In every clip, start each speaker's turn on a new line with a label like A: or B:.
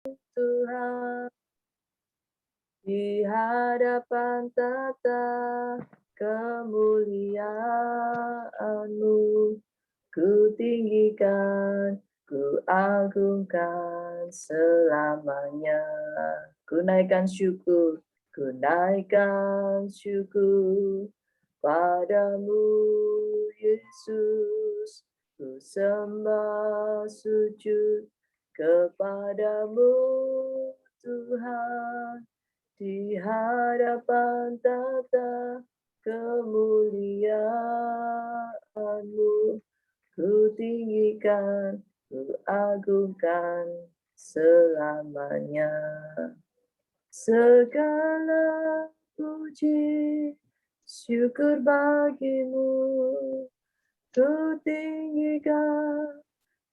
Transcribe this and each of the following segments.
A: Tuhan, di hadapan tata kemuliaan-Mu, ku tinggikan, ku agungkan selamanya. Ku naikkan syukur padamu, Yesus. Ku sembah sujud kepadamu, Tuhan, di hadapan tata kemuliaan-Mu, ku tinggikan, ku agungkan selamanya. Segala puji, syukur bagimu, ku tinggikan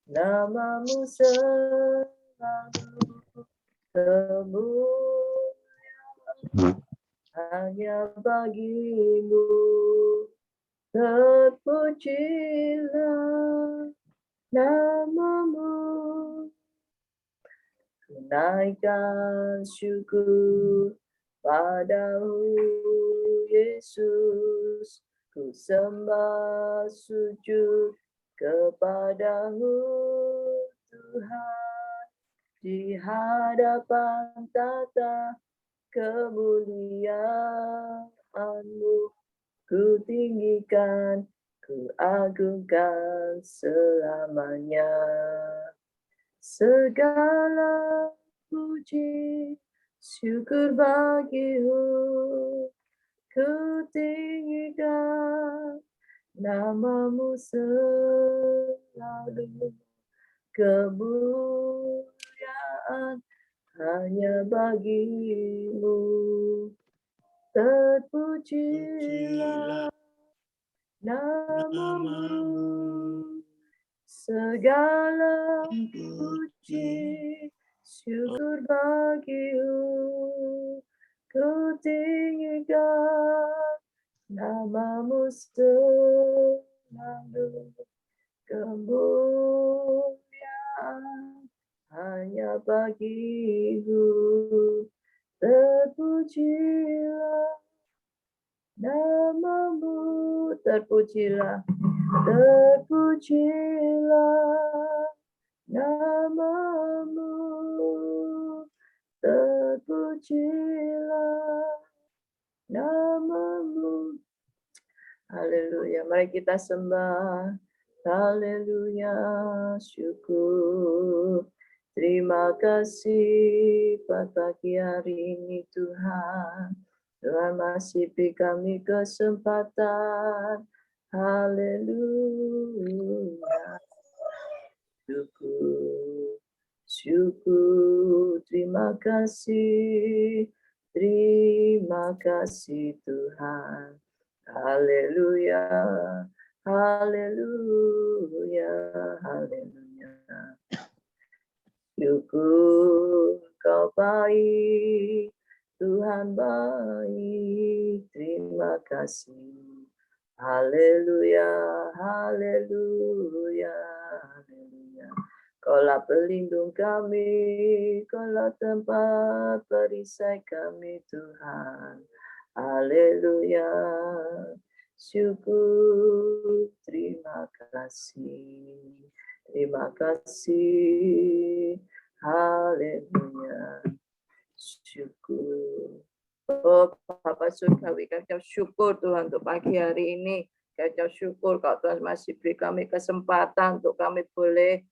A: namamu selalu. Kemuliaan hanya bagimu, terpujilah namamu. Ku naikkan syukur padamu, Yesus. Ku sembah sujud kepadamu, Tuhan, di hadapan tata kemuliaan-Mu, ku tinggikan, ku agungkan selamanya. Segala puji, syukur bagimu, ku tinggikan namamu selalu. Kemuliaan hanya bagimu, terpujilah namamu. Segala puji, syukur bagimu, ku tinggikan namamu selalu. Kemuliaan hanya bagimu, terpujilah namamu, terpujilah namamu, terpujilah namamu. Haleluya, mari kita sembah. Haleluya, syukur. Terima kasih pada pagi hari ini Tuhan. Tuhan masih beri kami kesempatan. Haleluya. Syukur, syukur, terima kasih Tuhan. Haleluya, haleluya, haleluya. Syukur Kau baik, Tuhan baik, terima kasih. Haleluya, haleluya, haleluya. Kaulah pelindung kami, Kaulah tempat perisai kami Tuhan. Haleluya, syukur, terima kasih. Terima kasih, haleluya, syukur. Oh Bapa Surgawi, kami ucap syukur Tuhan untuk pagi hari ini. Kami ucap syukur kalau Tuhan masih beri kami kesempatan untuk kami boleh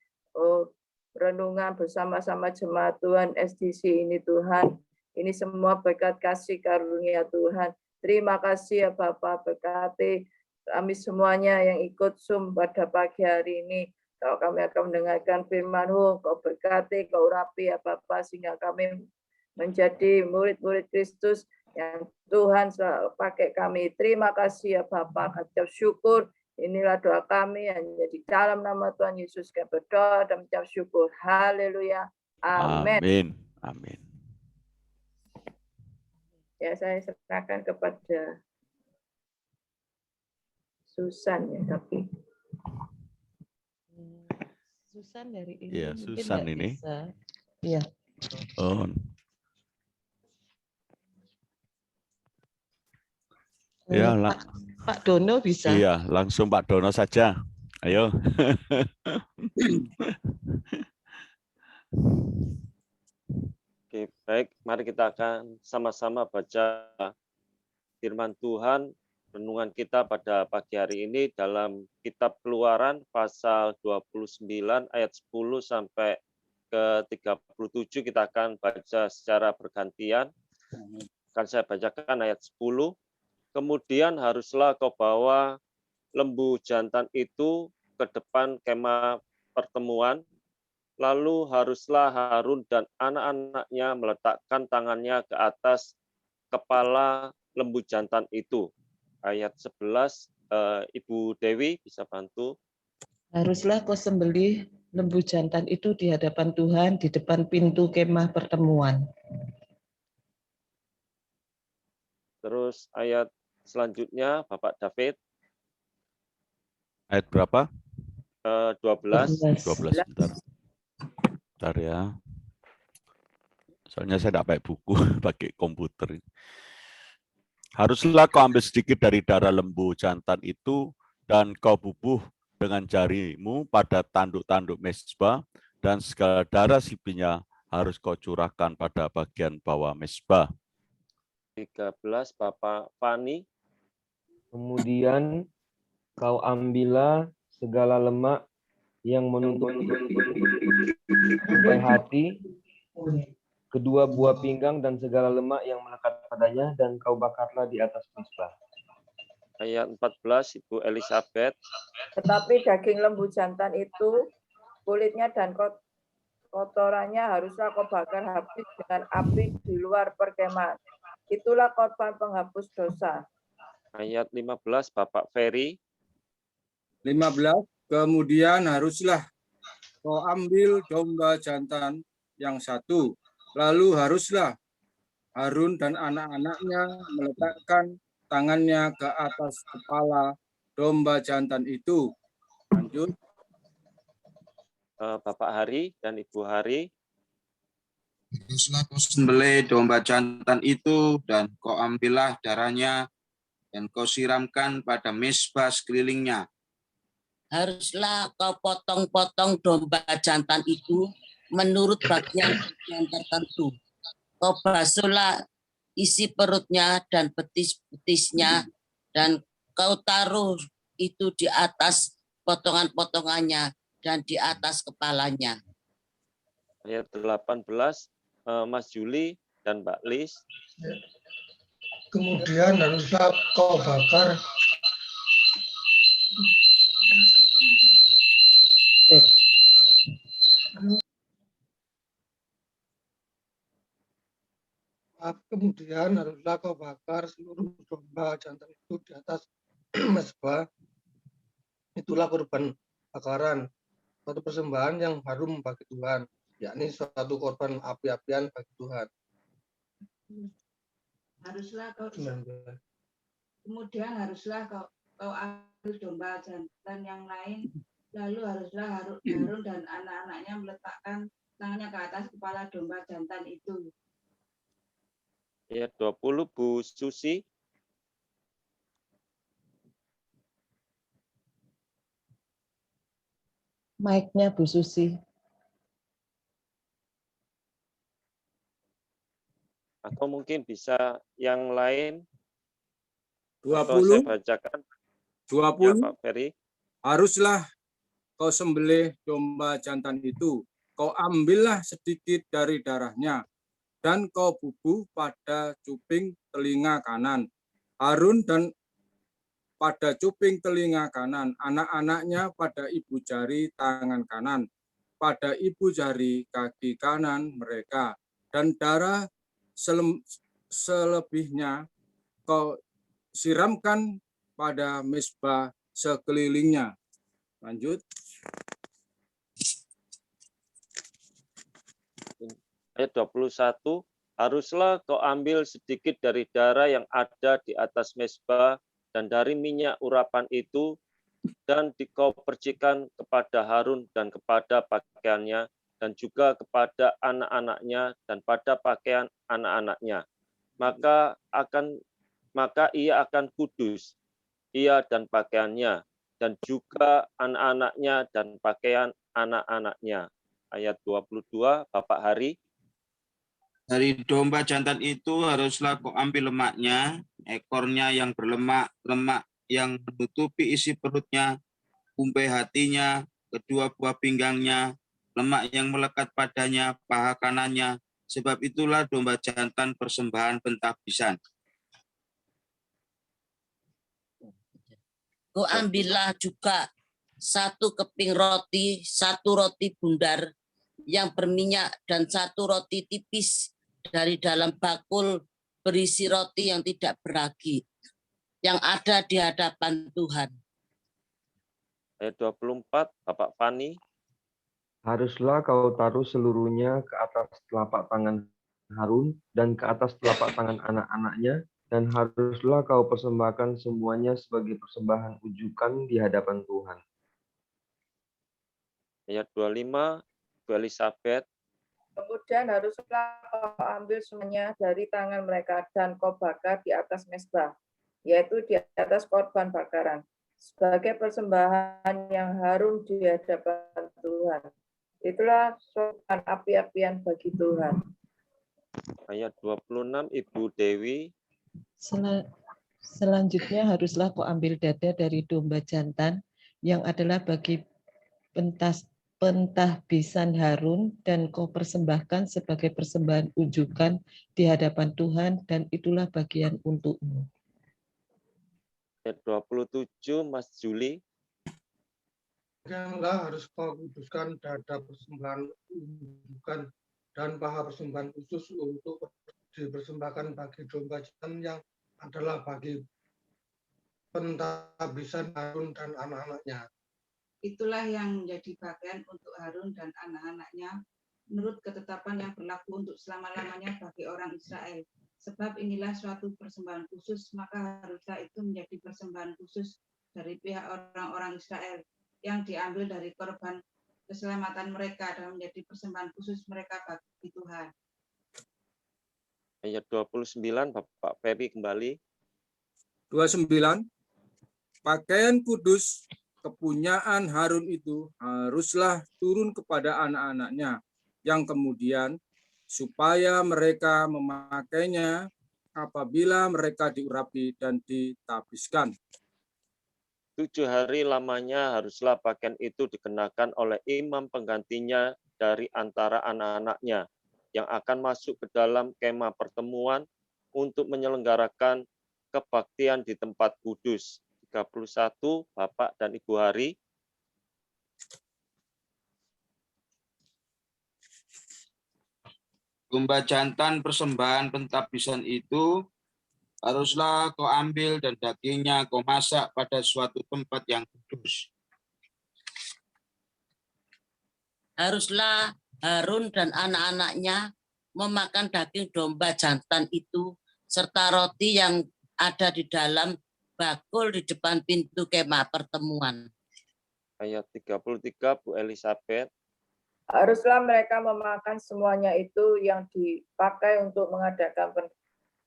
A: renungan bersama-sama jemaat Tuhan SDC ini Tuhan. Ini semua berkat kasih karunia Tuhan. Terima kasih ya Bapak, berkati kami semuanya yang ikut Zoom pada pagi hari ini. Kalau kami akan mendengarkan firman-Mu, Kau berkati, Kau urapi ya Bapa, sehingga kami menjadi murid-murid Kristus yang Tuhan selalu pakai kami. Terima kasih ya Bapa, kami syukur. Inilah doa kami hanya di dalam nama Tuhan Yesus kami berdoa dan mengucap syukur. Haleluya. Amin.
B: Amin. Amin.
A: Ya, saya serahkan kepada Susan ya, tapi
C: Susan dari ini
B: Iya,
C: mungkin
B: Susan
C: nggak
B: ini.
C: bisa. Iya.
B: Oh. Ya,
C: Pak Dono bisa.
B: Iya, langsung Pak Dono saja. Ayo.
D: Oke, baik. Mari kita akan sama-sama baca firman Tuhan. Renungan kita pada pagi hari ini dalam Kitab Keluaran pasal 29 ayat 10 sampai ke 37. Kita akan baca secara bergantian. Akan saya bacakan ayat 10. Kemudian haruslah kau bawa lembu jantan itu ke depan kemah pertemuan. Lalu haruslah Harun dan anak-anaknya meletakkan tangannya ke atas kepala lembu jantan itu. Ayat 11, Ibu Dewi bisa bantu.
C: Haruslah kau sembelih lembu jantan itu di hadapan Tuhan di depan pintu kemah pertemuan.
D: Terus ayat selanjutnya Bapak David.
B: Ayat berapa?
D: 12.
B: 12, bentar ya. Soalnya saya tidak pakai buku, pakai komputer. Haruslah kau ambil sedikit dari darah lembu jantan itu dan kau bubuh dengan jarimu pada tanduk-tanduk mezbah dan segala darah sipinya harus kau curahkan pada bagian bawah mezbah.
D: 13 Bapak Fani.
E: Kemudian kau ambillah segala lemak yang menutupi hati, kedua buah pinggang dan segala lemak yang melekat padanya, dan kau bakarlah di atas mezbah.
D: Ayat 14 Ibu Elizabeth.
A: Tetapi daging lembu jantan itu, kulitnya dan kotorannya haruslah kau bakar habis dengan api di luar perkemahan. Itulah korban penghapus dosa.
D: Ayat 15 Bapak Ferry.
F: 15. Kemudian haruslah kau ambil domba jantan yang satu. Lalu haruslah Harun dan anak-anaknya meletakkan tangannya ke atas kepala domba jantan itu. Lanjut.
D: Bapak Hari dan Ibu Hari.
G: Haruslah kau sembelih domba jantan itu dan kau ambillah darahnya dan kau siramkan pada mezbah sekelilingnya.
H: Haruslah kau potong-potong domba jantan itu menurut bagian tertentu. Kau basuhlah isi perutnya dan betis-betisnya dan kau taruh itu di atas potongan-potongannya dan di atas kepalanya.
D: Ayat 18 Mas Juli dan Mbak Lis.
I: Kemudian haruslah kau bakar seluruh domba jantan itu di atas mezbah. Itulah korban bakaran, suatu persembahan yang harum bagi Tuhan, yakni suatu korban api-apian bagi Tuhan.
J: Kemudian haruslah kau ambil domba jantan yang lain, lalu haruslah Harun dan anak-anaknya meletakkan tangannya ke atas kepala domba jantan itu.
D: Ayat 20 Bu Susi.
C: Mic-nya Bu Susi.
D: Atau mungkin bisa yang lain.
F: 20.
D: Saya bacakan.
F: 20.
D: Ya, Pak Ferry.
F: Haruslah kau sembelih domba jantan itu. Kau ambillah sedikit dari darahnya dan kau bubuh pada cuping telinga kanan Harun dan pada cuping telinga kanan anak-anaknya, pada ibu jari tangan kanan, pada ibu jari kaki kanan mereka, dan darah selebihnya kau siramkan pada mezbah sekelilingnya. Lanjut.
D: Ayat 21, haruslah kau ambil sedikit dari darah yang ada di atas mezbah dan dari minyak urapan itu, dan kau percikan kepada Harun dan kepada pakaiannya dan juga kepada anak-anaknya dan pada pakaian anak-anaknya. Maka ia akan kudus, ia dan pakaiannya, dan juga anak-anaknya dan pakaian anak-anaknya. Ayat 22, Bapak Hari.
G: Dari domba jantan itu haruslah kau ambil lemaknya, ekornya yang berlemak, lemak yang menutupi isi perutnya, umpai hatinya, kedua buah pinggangnya, lemak yang melekat padanya, paha kanannya, sebab itulah domba jantan persembahan pentahbisan.
H: Kau ambillah juga 1 keping roti, 1 roti bundar yang berminyak, dan 1 roti tipis dari dalam bakul berisi roti yang tidak beragi, yang ada di hadapan Tuhan.
D: Ayat 24, Bapak Fani.
E: Haruslah kau taruh seluruhnya ke atas telapak tangan Harun dan ke atas telapak tangan anak-anaknya, dan haruslah kau persembahkan semuanya sebagai persembahan ujukan di hadapan Tuhan.
D: Ayat 25, Bu Elizabeth.
A: Kemudian haruslah kau ambil semuanya dari tangan mereka dan kau bakar di atas mezbah, yaitu di atas korban bakaran, sebagai persembahan yang harum di hadapan Tuhan. Itulah sopan api-apian bagi Tuhan.
D: Ayat 26, Ibu Dewi.
C: Selanjutnya haruslah kau ambil dada dari domba jantan yang adalah bagi pentahbisan Harun, dan kau persembahkan sebagai persembahan ujukan di hadapan Tuhan, dan itulah bagian untukmu.
D: Ayat 27, Mas Juli.
I: Demikianlah harus kau kuduskan dada persembahan ujukan dan paha persembahan khusus untuk dipersembahkan bagi domba jantan yang adalah bagi pentahbisan Harun dan anak-anaknya.
J: Itulah yang menjadi bagian untuk Harun dan anak-anaknya menurut ketetapan yang berlaku untuk selama-lamanya bagi orang Israel. Sebab inilah suatu persembahan khusus, maka haruslah itu menjadi persembahan khusus dari pihak orang-orang Israel yang diambil dari korban keselamatan mereka dan menjadi persembahan khusus mereka bagi Tuhan.
D: Ayat 29, Bapak Ferry kembali.
F: 29, pakaian kudus kepunyaan Harun itu haruslah turun kepada anak-anaknya, yang kemudian supaya mereka memakainya apabila mereka diurapi dan ditabiskan.
D: 7 hari lamanya haruslah pakaian itu dikenakan oleh imam penggantinya dari antara anak-anaknya yang akan masuk ke dalam kemah pertemuan untuk menyelenggarakan kebaktian di tempat kudus. 31, Bapak dan Ibu Hari.
G: Domba jantan persembahan pentahbisan itu haruslah kau ambil dan dagingnya kau masak pada suatu tempat yang kudus.
H: Haruslah Harun dan anak-anaknya memakan daging domba jantan itu serta roti yang ada di dalam bakul di depan pintu kemah pertemuan.
D: Ayat 33, Bu Elizabeth.
A: Haruslah mereka memakan semuanya itu yang dipakai untuk mengadakan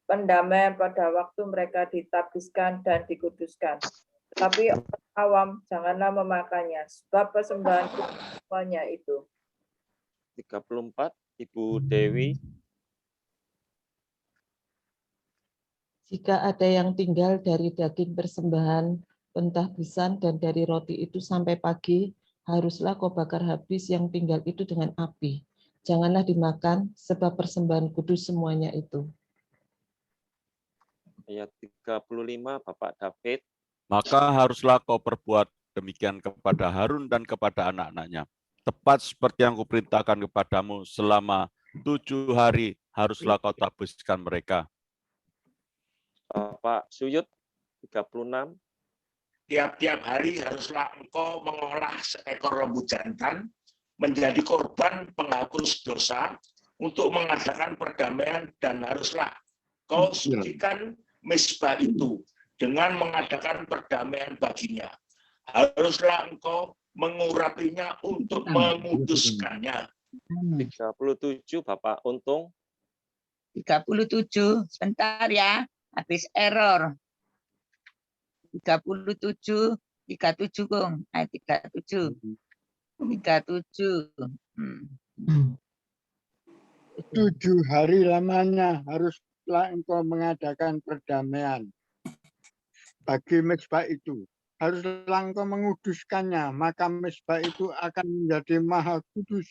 A: pendamaian pada waktu mereka ditabiskan dan dikuduskan. Tetapi orang awam janganlah memakannya, sebab persembahan semuanya itu.
D: 34, Ibu Dewi.
C: Jika ada yang tinggal dari daging persembahan pentahbisan dan dari roti itu sampai pagi, haruslah kau bakar habis yang tinggal itu dengan api. Janganlah dimakan, sebab persembahan kudus semuanya itu.
D: Ayat 35, Bapak David.
B: Maka haruslah kau perbuat demikian kepada Harun dan kepada anak-anaknya. Tepat seperti yang kuperintahkan kepadamu, selama 7 hari haruslah kau tabiskan mereka.
D: Bapak Suyut, 36.
K: Tiap-tiap hari haruslah engkau mengolah seekor lembu jantan menjadi korban penghapus dosa untuk mengadakan perdamaian, dan haruslah kau sucikan mezbah itu dengan mengadakan perdamaian baginya. Haruslah engkau mengurapinya untuk menguduskannya
D: 37 Bapak Untung.
L: 37, sebentar ya, habis error. 37, 37 Kong, 37. 37.
M: 7 hari lamanya haruslah engkau mengadakan perdamaian bagi mezbah itu. Haruslah engkau menguduskannya, maka mezbah itu akan menjadi maha kudus.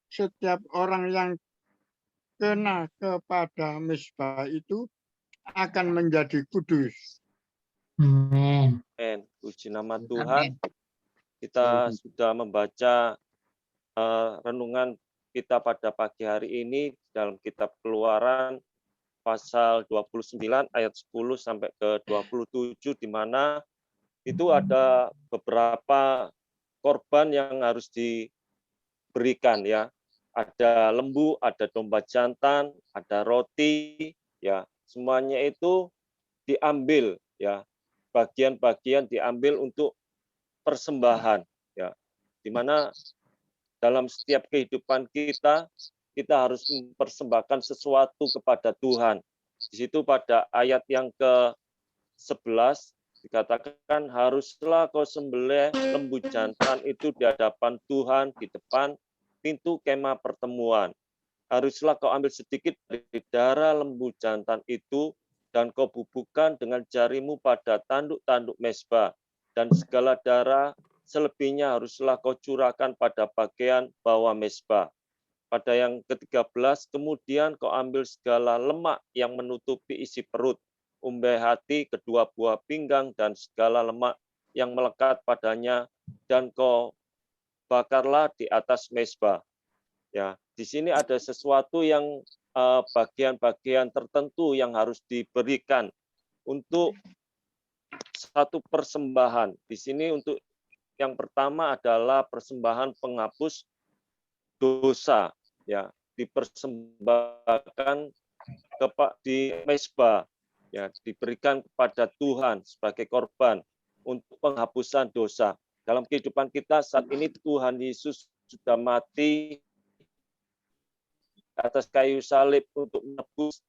M: Setiap orang yang kena kepada mezbah itu akan menjadi kudus.
L: Amin.
D: Puji nama Tuhan. Kita sudah membaca renungan kita pada pagi hari ini dalam kitab Keluaran pasal 29 ayat 10 sampai ke 27, di mana itu ada beberapa korban yang harus diberikan ya. Ada lembu, ada domba jantan, ada roti ya. Semuanya itu diambil ya. Bagian-bagian diambil untuk persembahan ya. Di mana dalam setiap kehidupan kita harus mempersembahkan sesuatu kepada Tuhan. Di situ pada ayat yang ke-11 dikatakan, haruslah kau sembelih lembu jantan itu di hadapan Tuhan di depan pintu kemah pertemuan. Haruslah kau ambil sedikit dari darah lembu jantan itu dan kau bubuhkan dengan jarimu pada tanduk-tanduk mezbah, dan segala darah selebihnya haruslah kau curahkan pada bagian bawah mezbah. Pada yang ke-13, kemudian kau ambil segala lemak yang menutupi isi perut, umbai hati, kedua buah pinggang, dan segala lemak yang melekat padanya, dan kau bakarlah di atas mezbah. Ya, di sini ada sesuatu yang bagian-bagian tertentu yang harus diberikan untuk satu persembahan. Di sini untuk yang pertama adalah persembahan penghapus dosa, ya, dipersembahkan di mezbah, ya, diberikan kepada Tuhan sebagai korban untuk penghapusan dosa. Dalam kehidupan kita saat ini Tuhan Yesus sudah mati atas kayu salib untuk menebus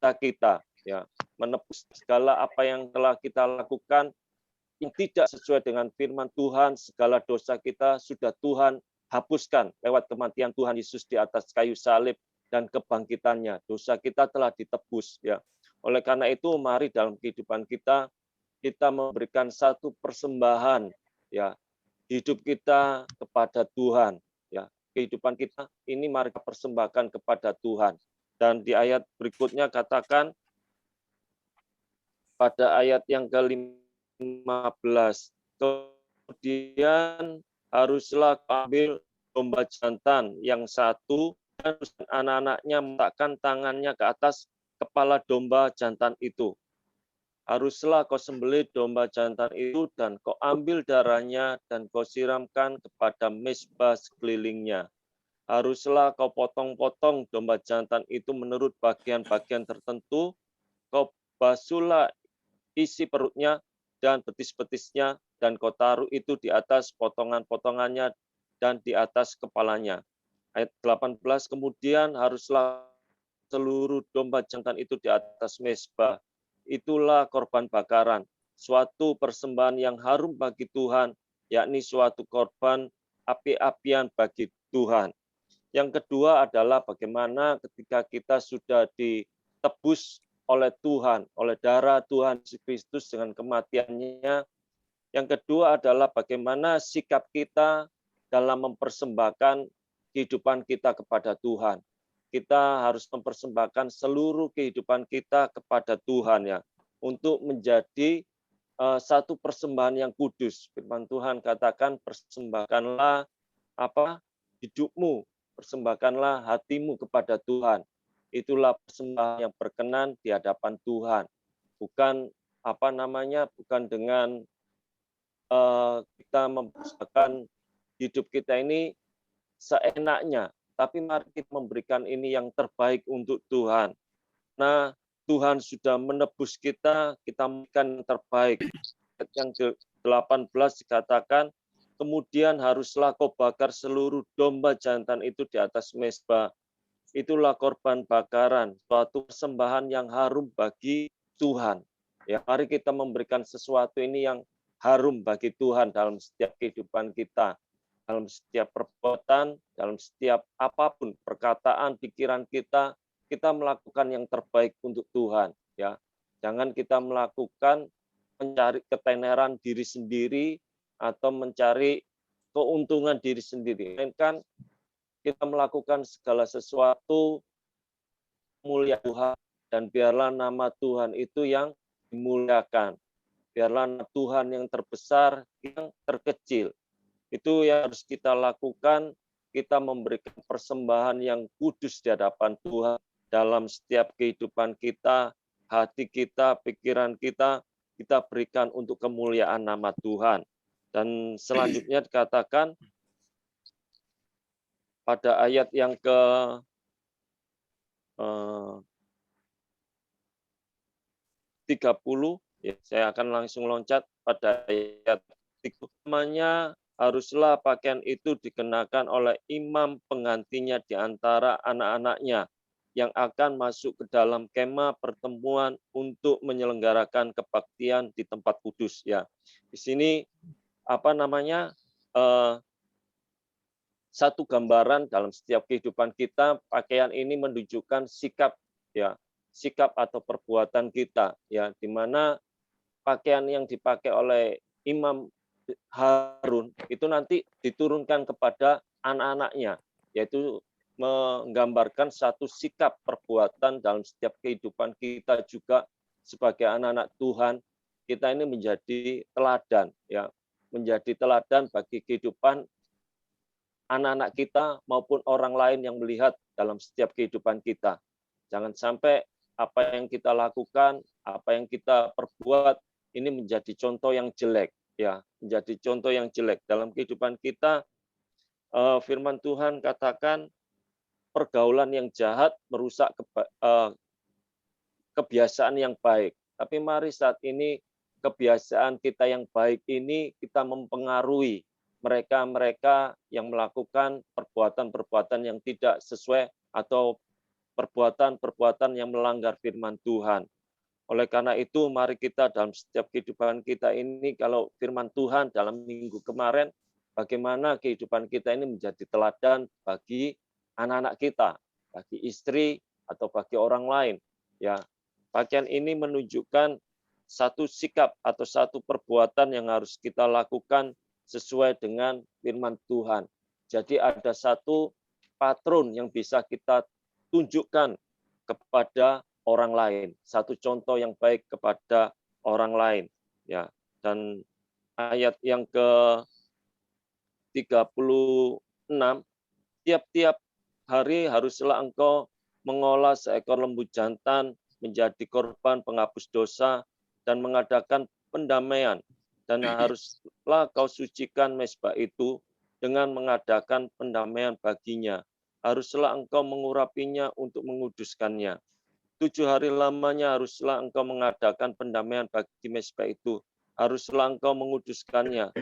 D: kita, ya, menebus segala apa yang telah kita lakukan yang tidak sesuai dengan firman Tuhan. Segala dosa kita sudah Tuhan hapuskan lewat kematian Tuhan Yesus di atas kayu salib dan kebangkitannya. Dosa kita telah ditebus, ya. Oleh karena itu mari dalam kehidupan kita memberikan satu persembahan, ya, hidup kita kepada Tuhan, ya. Kehidupan kita ini mari kita persembahkan kepada Tuhan. Dan di ayat berikutnya katakan pada ayat yang ke-15, kemudian haruslah ambil domba jantan yang satu, dan anak-anaknya meletakkan tangannya ke atas kepala domba jantan itu. Haruslah kau sembelih domba jantan itu, dan kau ambil darahnya, dan kau siramkan kepada mezbah sekelilingnya. Haruslah kau potong-potong domba jantan itu menurut bagian-bagian tertentu. Kau basuhlah isi perutnya dan betis-betisnya, dan kau taruh itu di atas potongan-potongannya dan di atas kepalanya. Ayat 18, kemudian haruslah seluruh domba jantan itu di atas mezbah. Itulah korban bakaran, suatu persembahan yang harum bagi Tuhan, yakni suatu korban api-apian bagi Tuhan. Yang kedua adalah bagaimana ketika kita sudah ditebus oleh Tuhan, oleh darah Tuhan Yesus Kristus dengan kematiannya. Yang kedua adalah bagaimana sikap kita dalam mempersembahkan kehidupan kita kepada Tuhan. Kita harus mempersembahkan seluruh kehidupan kita kepada Tuhan, ya, untuk menjadi satu persembahan yang kudus. Firman Tuhan katakan, persembahkanlah hidupmu, persembahkanlah hatimu kepada Tuhan. Itulah persembahan yang berkenan di hadapan Tuhan. Bukan bukan dengan kita mempersembahkan hidup kita ini seenaknya, tapi mari kita memberikan ini yang terbaik untuk Tuhan. Nah, Tuhan sudah menebus kita memberikan yang terbaik. Yang ke-18 dikatakan, Kemudian haruslah kau bakar seluruh domba jantan itu di atas mezbah. Itulah korban bakaran, suatu persembahan yang harum bagi Tuhan. Ya, mari kita memberikan sesuatu ini yang harum bagi Tuhan dalam setiap kehidupan kita, dalam setiap perbuatan, dalam setiap apapun perkataan, pikiran kita melakukan yang terbaik untuk Tuhan. Ya, jangan kita melakukan mencari ketenaran diri sendiri atau mencari keuntungan diri sendiri. Melainkan kita melakukan segala sesuatu mulia Tuhan, dan biarlah nama Tuhan itu yang dimuliakan. Biarlah nama Tuhan yang terbesar, yang terkecil. Itu yang harus kita lakukan, kita memberikan persembahan yang kudus di hadapan Tuhan dalam setiap kehidupan kita, hati kita, pikiran kita berikan untuk kemuliaan nama Tuhan. Dan selanjutnya dikatakan, pada ayat yang ke 30, ya, saya akan langsung loncat pada ayat 30. Namanya haruslah pakaian itu dikenakan oleh imam penggantinya di antara anak-anaknya yang akan masuk ke dalam kemah pertemuan untuk menyelenggarakan kebaktian di tempat kudus. Ya, di sini satu gambaran dalam setiap kehidupan kita, pakaian ini menunjukkan sikap, ya, sikap atau perbuatan kita, ya, di mana pakaian yang dipakai oleh Imam Harun itu nanti diturunkan kepada anak-anaknya, yaitu menggambarkan satu sikap perbuatan dalam setiap kehidupan kita juga sebagai anak-anak Tuhan. Kita ini menjadi teladan, ya, menjadi teladan bagi kehidupan anak-anak kita maupun orang lain yang melihat dalam setiap kehidupan kita. Jangan sampai apa yang kita lakukan, apa yang kita perbuat ini menjadi contoh yang jelek, ya, menjadi contoh yang jelek dalam kehidupan kita. Firman Tuhan katakan pergaulan yang jahat merusak kebiasaan yang baik. Tapi mari saat ini kebiasaan kita yang baik ini kita mempengaruhi mereka-mereka yang melakukan perbuatan-perbuatan yang tidak sesuai atau perbuatan-perbuatan yang melanggar firman Tuhan. Oleh karena itu, mari kita dalam setiap kehidupan kita ini, kalau firman Tuhan dalam minggu kemarin, bagaimana kehidupan kita ini menjadi teladan bagi anak-anak kita, bagi istri atau bagi orang lain. Ya, pakaian ini menunjukkan satu sikap atau satu perbuatan yang harus kita lakukan sesuai dengan firman Tuhan. Jadi ada satu patron yang bisa kita tunjukkan kepada orang lain, satu contoh yang baik kepada orang lain, ya. Dan ayat yang ke-36, tiap-tiap hari haruslah engkau mengolah seekor lembu jantan menjadi korban penghapus dosa dan mengadakan pendamaian. Dan haruslah kau sucikan mezbah itu dengan mengadakan pendamaian baginya. Haruslah engkau mengurapinya untuk menguduskannya. 7 hari lamanya haruslah engkau mengadakan pendamaian bagi mezbah itu. Haruslah engkau menguduskannya.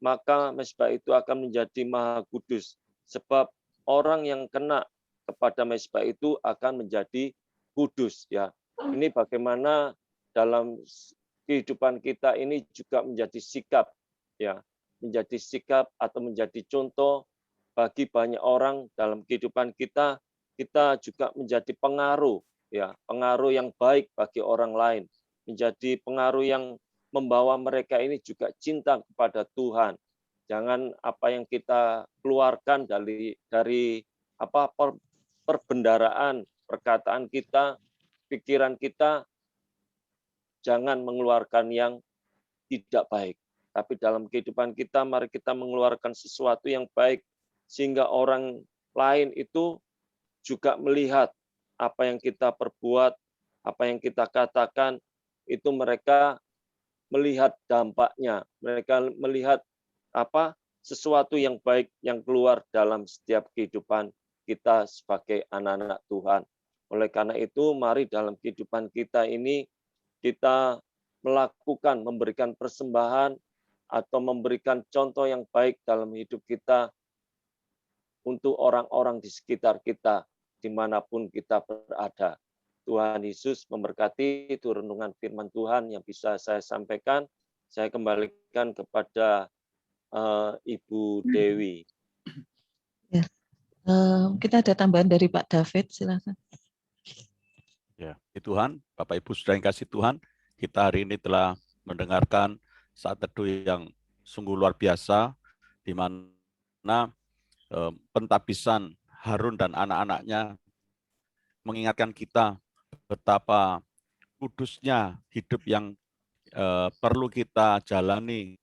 D: Maka mezbah itu akan menjadi maha kudus. Sebab orang yang kena kepada mezbah itu akan menjadi kudus. Ya, ini bagaimana dalam kehidupan kita ini juga menjadi sikap, ya, menjadi sikap atau menjadi contoh bagi banyak orang dalam kehidupan kita. Kita juga menjadi pengaruh, ya, pengaruh yang baik bagi orang lain, menjadi pengaruh yang membawa mereka ini juga cinta kepada Tuhan. Jangan apa yang kita keluarkan dari perbendaraan, perkataan kita, pikiran kita, jangan mengeluarkan yang tidak baik. Tapi dalam kehidupan kita, mari kita mengeluarkan sesuatu yang baik, sehingga orang lain itu juga melihat apa yang kita perbuat, apa yang kita katakan, itu mereka melihat dampaknya. Mereka melihat sesuatu yang baik yang keluar dalam setiap kehidupan kita sebagai anak-anak Tuhan. Oleh karena itu, mari dalam kehidupan kita ini, kita memberikan persembahan atau memberikan contoh yang baik dalam hidup kita untuk orang-orang di sekitar kita, dimanapun kita berada. Tuhan Yesus memberkati. Itu renungan firman Tuhan yang bisa saya sampaikan. Saya kembalikan kepada Ibu Dewi.
C: Ya. Kita ada tambahan dari Pak David, silakan.
B: Ya, Tuhan, Bapak Ibu sudah yang kasih Tuhan, kita hari ini telah mendengarkan saat teduh yang sungguh luar biasa, di mana pentabisan Harun dan anak-anaknya mengingatkan kita betapa kudusnya hidup yang perlu kita jalani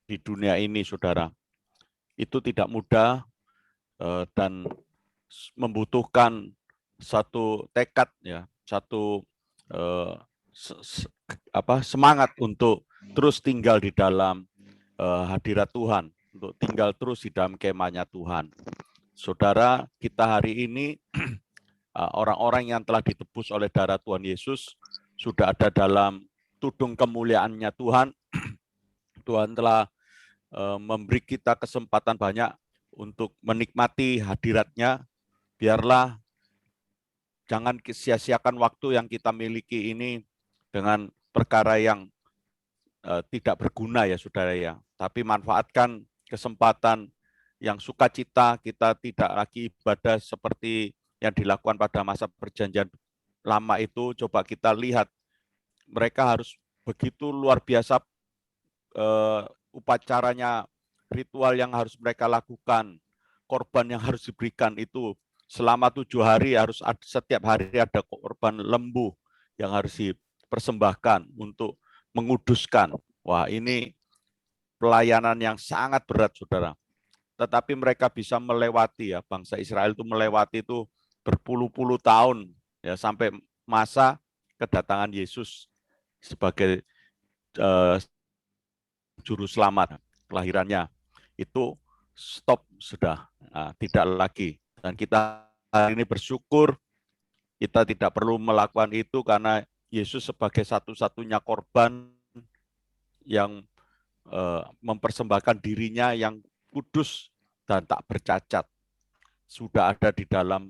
B: di dunia ini, saudara. Itu tidak mudah dan membutuhkan satu tekad, ya, satu semangat untuk terus tinggal di dalam hadirat Tuhan, untuk tinggal terus di dalam kemahnya Tuhan. Saudara, kita hari ini orang-orang yang telah ditebus oleh darah Tuhan Yesus sudah ada dalam tudung kemuliaannya Tuhan. Tuhan telah memberi kita kesempatan banyak untuk menikmati hadirat-Nya. Biarlah jangan sia-siakan waktu yang kita miliki ini dengan perkara yang tidak berguna, ya saudara ya. Tapi manfaatkan kesempatan yang sukacita, kita tidak lagi ibadah seperti yang dilakukan pada masa perjanjian lama itu. Coba kita lihat, mereka harus begitu luar biasa upacaranya, ritual yang harus mereka lakukan, korban yang harus diberikan itu selama 7 hari harus setiap hari ada korban lembu yang harus dipersembahkan untuk menguduskan. Wah, ini pelayanan yang sangat berat, saudara. Tetapi mereka bisa melewati, ya, bangsa Israel itu melewati itu berpuluh-puluh tahun, ya, sampai masa kedatangan Yesus sebagai juru selamat. Kelahirannya itu stop sudah, tidak lagi. Dan kita hari ini bersyukur kita tidak perlu melakukan itu karena Yesus sebagai satu-satunya korban yang mempersembahkan dirinya yang kudus dan tak bercacat sudah ada di dalam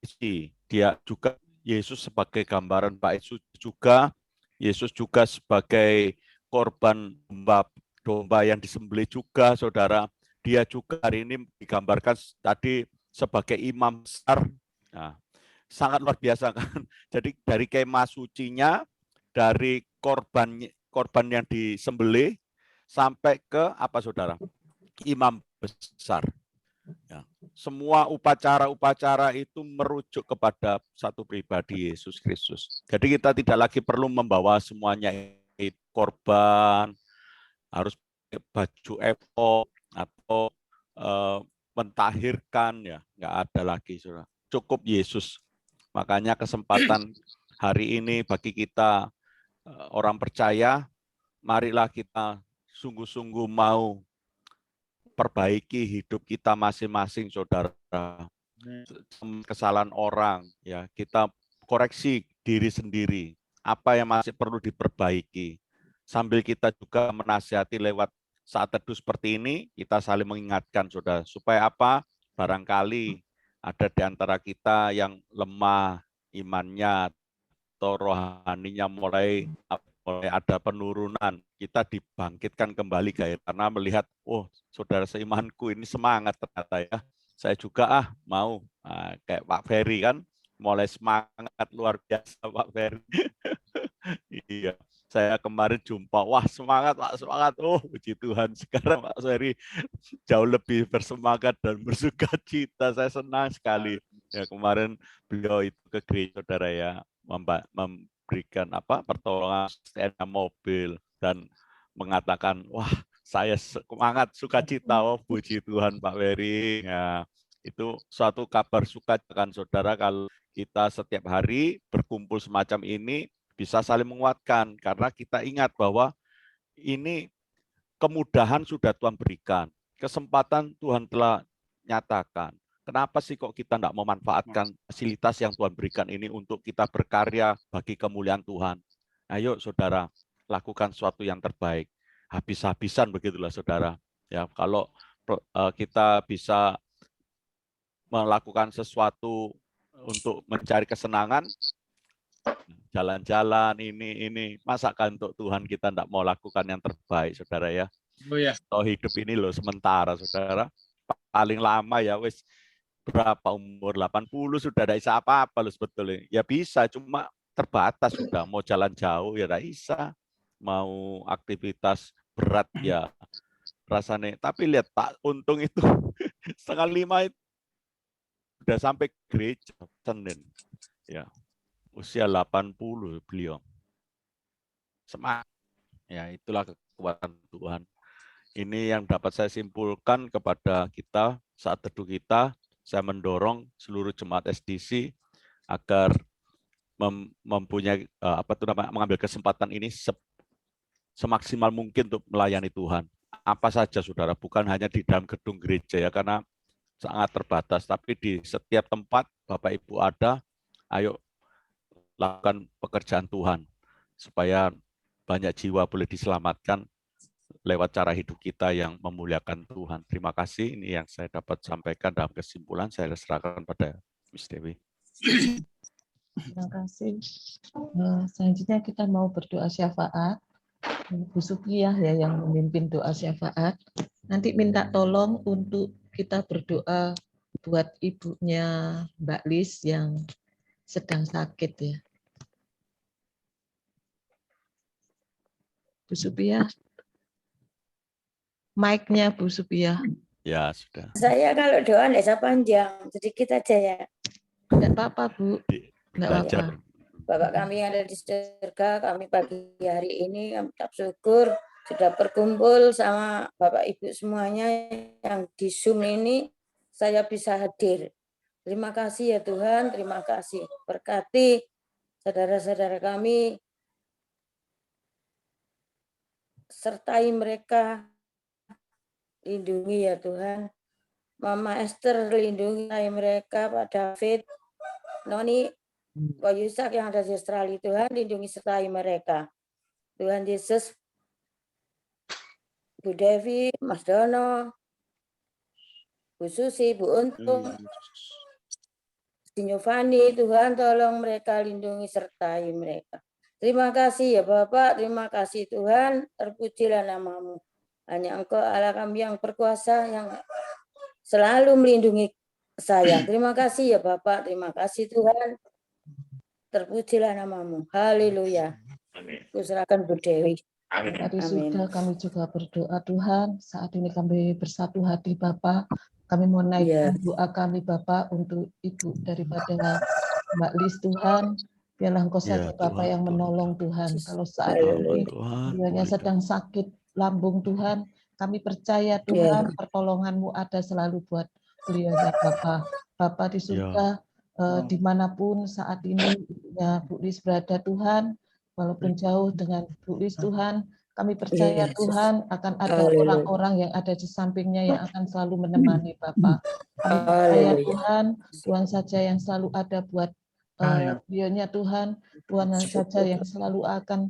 B: isi. Dia juga, Yesus sebagai gambaran Pak Yesus juga, Yesus juga sebagai korban domba yang disembelih juga, saudara. Dia juga hari ini digambarkan tadi sebagai imam besar. Nah, sangat luar biasa kan. Jadi dari kemah sucinya, dari korban yang disembelih sampai ke apa, saudara? Imam besar. Ya. Semua upacara-upacara itu merujuk kepada satu pribadi, Yesus Kristus. Jadi kita tidak lagi perlu membawa semuanya korban, harus baju efod atau mentahirkan, ya, nggak ada lagi, saudara. Cukup Yesus. Makanya kesempatan hari ini bagi kita orang percaya, marilah kita sungguh-sungguh mau perbaiki hidup kita masing-masing, saudara. Kesalahan orang, ya, kita koreksi diri sendiri. Apa yang masih perlu diperbaiki. Sambil kita juga menasihati lewat saat teduh seperti ini, kita saling mengingatkan, saudara. Supaya apa? Barangkali ada di antara kita yang lemah imannya atau rohaninya mulai ada penurunan. Kita dibangkitkan kembali, karena melihat, oh, saudara seimanku ini semangat ternyata, ya. Saya juga mau kayak Pak Ferry kan, mulai semangat luar biasa Pak Ferry. Iya, saya kemarin jumpa, wah semangat Pak, semangat. Oh, puji Tuhan, sekarang Pak Ferry jauh lebih bersemangat dan bersuka cita. Saya senang sekali. Ya, kemarin beliau itu ke gereja, saudara, ya, memberikan pertolongan stnk mobil dan mengatakan, wah, saya semangat, sukacita. Oh, puji Tuhan Pak Ferry. Ya, itu suatu kabar sukacita kan, saudara, kalau kita setiap hari berkumpul semacam ini bisa saling menguatkan, karena kita ingat bahwa ini kemudahan sudah Tuhan berikan, kesempatan Tuhan telah nyatakan. Kenapa sih kok kita tidak memanfaatkan fasilitas yang Tuhan berikan ini untuk kita berkarya bagi kemuliaan Tuhan? Ayo, saudara, lakukan sesuatu yang terbaik. habis-habisan begitulah saudara. Ya, kalau kita bisa melakukan sesuatu untuk mencari kesenangan, jalan-jalan ini, masakan untuk Tuhan kita tidak mau lakukan yang terbaik, saudara ya.
F: Oh ya.
B: Toh hidup ini loh sementara, saudara. Paling lama ya wis berapa umur 80 sudah tidak bisa apa-apa loh sebetulnya. Ya bisa, cuma terbatas sudah. Mau jalan jauh ya tidak bisa. Mau aktivitas berat ya rasanya. Tapi lihat Pak, untung itu 4:30 itu sudah sampai gereja Senin. Ya. Usia 80 beliau. Semangat. Ya, itulah kekuatan Tuhan. Ini yang dapat saya simpulkan kepada kita saat teduh kita. Saya mendorong seluruh jemaat SDC agar mempunyai mengambil kesempatan ini semaksimal mungkin untuk melayani Tuhan. Apa saja saudara, bukan hanya di dalam gedung gereja ya, karena sangat terbatas, tapi di setiap tempat Bapak Ibu ada, ayo lakukan pekerjaan Tuhan supaya banyak jiwa boleh diselamatkan lewat cara hidup kita yang memuliakan Tuhan. Terima kasih, ini yang saya dapat sampaikan dalam kesimpulan. Saya serahkan pada Miss Dewi.
C: Terima kasih. Selanjutnya kita mau berdoa syafaat. Bu Supiyah ya yang memimpin doa syafaat. Nanti minta tolong untuk kita berdoa buat ibunya Mbak Lis yang sedang sakit ya. Bu Supiyah. Mic-nya Bu Supiyah.
B: Ya, sudah.
N: Saya kalau doa nggak usah panjang, sedikit aja ya.
C: Enggak apa-apa, Bu. Enggak apa-apa.
N: Bapak kami yang ada di surga, kami pagi hari ini kami ucap syukur sudah berkumpul sama Bapak Ibu semuanya yang di Zoom ini, saya bisa hadir. Terima kasih ya Tuhan, terima kasih. Berkati saudara-saudara kami, sertai mereka, lindungi ya Tuhan. Mama Esther lindungi mereka, Pak David, Noni, Pak Yusak yang ada di Australia, Tuhan lindungi sertai mereka. Tuhan Yesus, Bu Devi, Mas Dono, Bu Susi, Bu Untung, Giovanni, Tuhan tolong mereka, lindungi sertai mereka. Terima kasih ya Bapak, terima kasih Tuhan, terpujilah namamu. Hanya Engkau Allah kami yang berkuasa, yang selalu melindungi saya. Terima kasih ya Bapak, terima kasih Tuhan. Terpujilah namamu. Haleluya. Kuserahkan Bu Dewi.
C: Tadi sudah kami juga berdoa Tuhan. Saat ini kami bersatu hati Bapak. Kami mau naikkan doa kami Bapak untuk ibu daripada Mbak Lis Tuhan. Biarlah Engkau saja Bapak yang menolong Tuhan. Kalau saat ini beliaunya sedang sakit lambung Tuhan, kami percaya Tuhan pertolongan-Mu ada selalu buat beliau ya Bapak. Bapak di surga, dimanapun saat ini ya Bu Lis berada Tuhan, walaupun jauh dengan Bu Lis Tuhan, kami percaya Tuhan akan ada orang-orang yang ada di sampingnya yang akan selalu menemani Bapak. Kami percaya Tuhan saja yang selalu ada buat beliaunya Tuhan saja yang selalu akan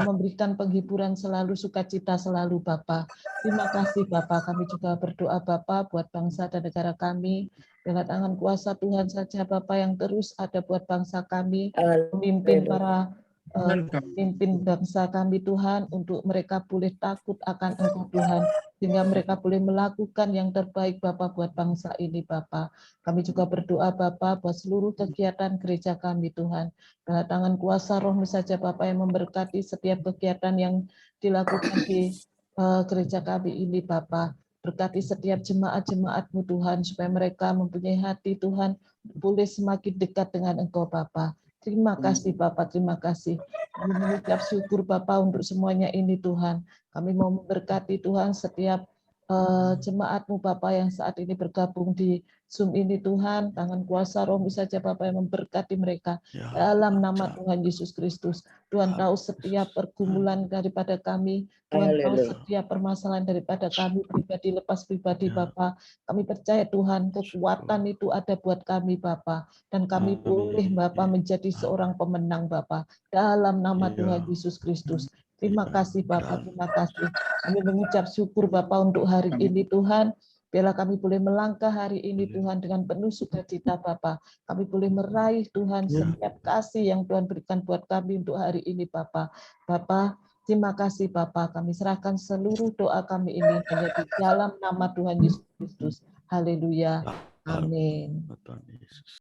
C: memberikan penghiburan selalu, sukacita selalu Bapak. Terima kasih Bapak, kami juga berdoa Bapak buat bangsa dan negara kami. Dengan tangan kuasa Tuhan saja Bapak yang terus ada buat bangsa kami, memimpin para pemimpin bangsa kami Tuhan, untuk mereka boleh takut akan Engkau Tuhan, sehingga mereka boleh melakukan yang terbaik Bapak buat bangsa ini Bapak. Kami juga berdoa Bapak buat seluruh kegiatan gereja kami Tuhan. Dengan tangan kuasa Roh-Mu saja Bapak yang memberkati setiap kegiatan yang dilakukan di gereja kami ini Bapak. Berkati setiap jemaat-jemaat-Mu Tuhan, supaya mereka mempunyai hati Tuhan, boleh semakin dekat dengan Engkau Bapak. Terima kasih Bapak, terima kasih. Kami mengucap syukur Bapak untuk semuanya ini Tuhan. Kami mau memberkati Tuhan setiap jemaat-Mu Bapak yang saat ini bergabung di Zoom ini Tuhan. Tangan kuasa Roh-Mu saja Bapak yang memberkati mereka. Dalam nama Tuhan Yesus Kristus. Tuhan tahu setiap pergumulan daripada kami. Tuhan tahu setiap permasalahan daripada kami pribadi lepas pribadi Bapak. Kami percaya Tuhan kekuatan itu ada buat kami Bapak. Dan kami boleh Bapak menjadi seorang pemenang Bapak. Dalam nama Tuhan Yesus Kristus. Terima kasih Bapak, terima kasih. Kami mengucap syukur Bapak untuk hari ini Tuhan. Biarlah kami boleh melangkah hari ini Tuhan dengan penuh sukacita Bapak. Kami boleh meraih Tuhan setiap kasih yang Tuhan berikan buat kami untuk hari ini Bapak. Bapak, terima kasih Bapak. Kami serahkan seluruh doa kami ini hanya di dalam nama Tuhan Yesus Kristus. Haleluya. Amin.